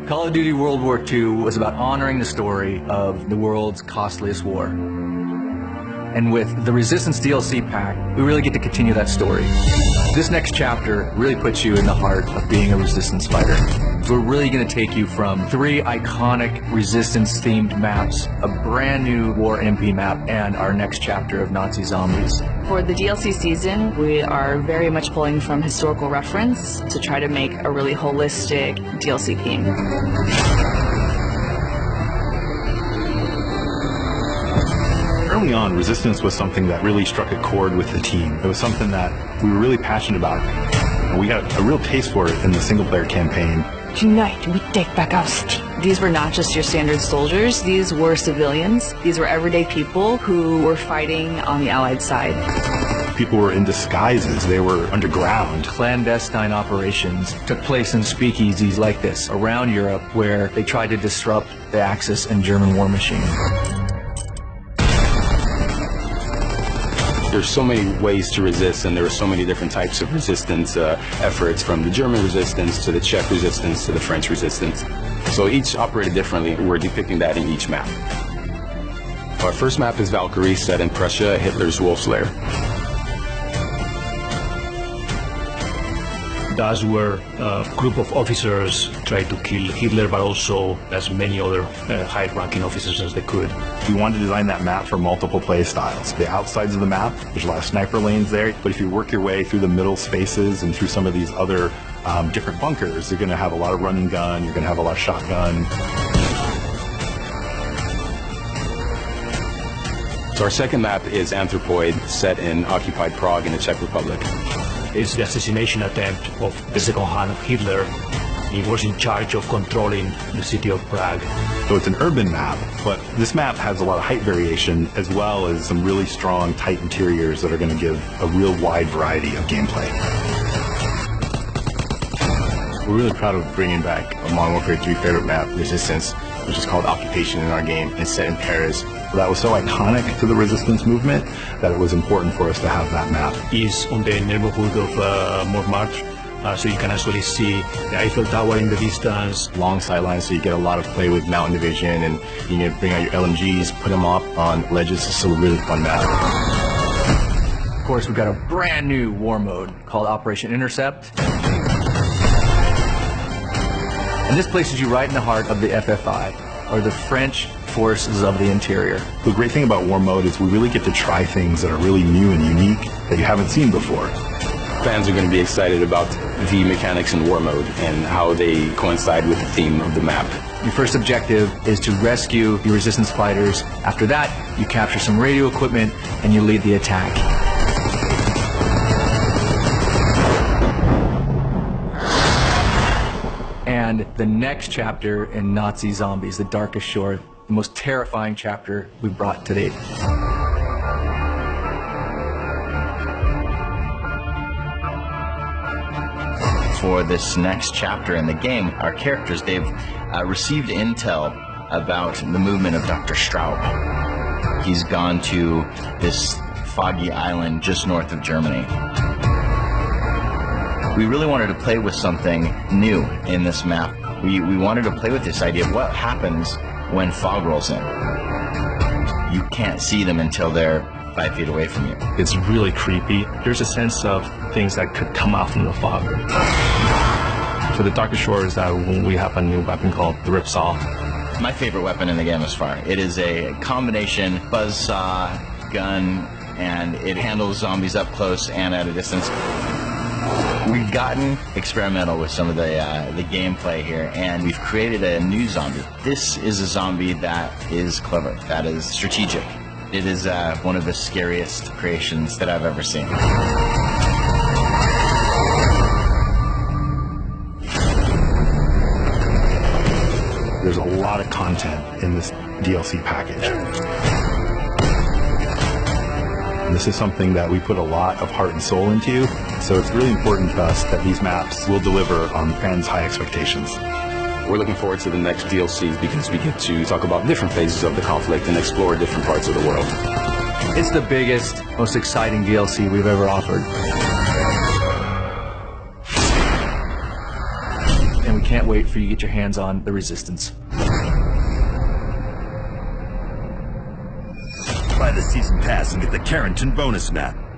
Call of Duty World War II was about honoring the story of the world's costliest war. And with the Resistance DLC pack, we really get to continue that story. This next chapter really puts you in the heart of being a Resistance fighter. We're really going to take you from 3 iconic Resistance-themed maps, a brand new War MP map, and our next chapter of Nazi zombies. For the DLC season, we are very much pulling from historical reference to try to make a really holistic DLC theme. Early on, Resistance was something that really struck a chord with the team. It was something that we were really passionate about. And we got a real taste for it in the single-player campaign. Tonight, we take back our city. These were not just your standard soldiers, these were civilians. These were everyday people who were fighting on the Allied side. People were in disguises, they were underground. Clandestine operations took place in speakeasies like this around Europe where they tried to disrupt the Axis and German war machine. There's so many ways to resist, and there are so many different types of resistance efforts, from the German resistance to the Czech resistance to the French resistance. So each operated differently. We're depicting that in each map. Our first map is Valkyrie, set in Prussia, Hitler's Wolf's Lair. That's where a group of officers tried to kill Hitler, but also as many other high-ranking officers as they could. We wanted to design that map for multiple play styles. The outsides of the map, there's a lot of sniper lanes there, but if you work your way through the middle spaces and through some of these other different bunkers, you're going to have a lot of run and gun, you're going to have a lot of shotgun. So our second map is Anthropoid, set in occupied Prague in the Czech Republic. It's the assassination attempt of the second hand of Hitler. He was in charge of controlling the city of Prague. So it's an urban map, but this map has a lot of height variation as well as some really strong, tight interiors that are going to give a real wide variety of gameplay. We're really proud of bringing back a Modern Warfare 3 favorite map, Resistance, which is called Occupation in our game, and set in Paris. That was so iconic to the Resistance movement that it was important for us to have that map. Is on the neighborhood of Montmartre, so you can actually see the Eiffel Tower in the distance. Long sidelines, so you get a lot of play with mountain division, and you can bring out your LMGs, put them up on ledges. It's a really fun map. Of course, we've got a brand new war mode called Operation Intercept. And this places you right in the heart of the FFI, or the French Forces of the Interior. The great thing about War Mode is we really get to try things that are really new and unique that you haven't seen before. Fans are going to be excited about the mechanics in War Mode and how they coincide with the theme of the map. Your first objective is to rescue your Resistance fighters. After that, you capture some radio equipment and you lead the attack. And the next chapter in Nazi Zombies, The Darkest Shore, the most terrifying chapter we've brought to date. For this next chapter in the game, our characters, they've received intel about the movement of Dr. Straub. He's gone to this foggy island just north of Germany. We really wanted to play with something new in this map. We wanted to play with this idea of what happens when fog rolls in. You can't see them until they're 5 feet away from you. It's really creepy. There's a sense of things that could come out from the fog. For the Darkest Shore is that we have a new weapon called the Ripsaw. My favorite weapon in the game thus far. It is a combination buzzsaw, gun, and it handles zombies up close and at a distance. We've gotten experimental with some of the gameplay here, and we've created a new zombie. This is a zombie that is clever, that is strategic. It is one of the scariest creations that I've ever seen. There's a lot of content in this DLC package. And this is something that we put a lot of heart and soul into, so it's really important to us that these maps will deliver on fans' high expectations. We're looking forward to the next DLCs because we get to talk about different phases of the conflict and explore different parts of the world. It's the biggest, most exciting DLC we've ever offered. And we can't wait for you to get your hands on the Resistance. Buy the season pass and get the Carrington bonus map.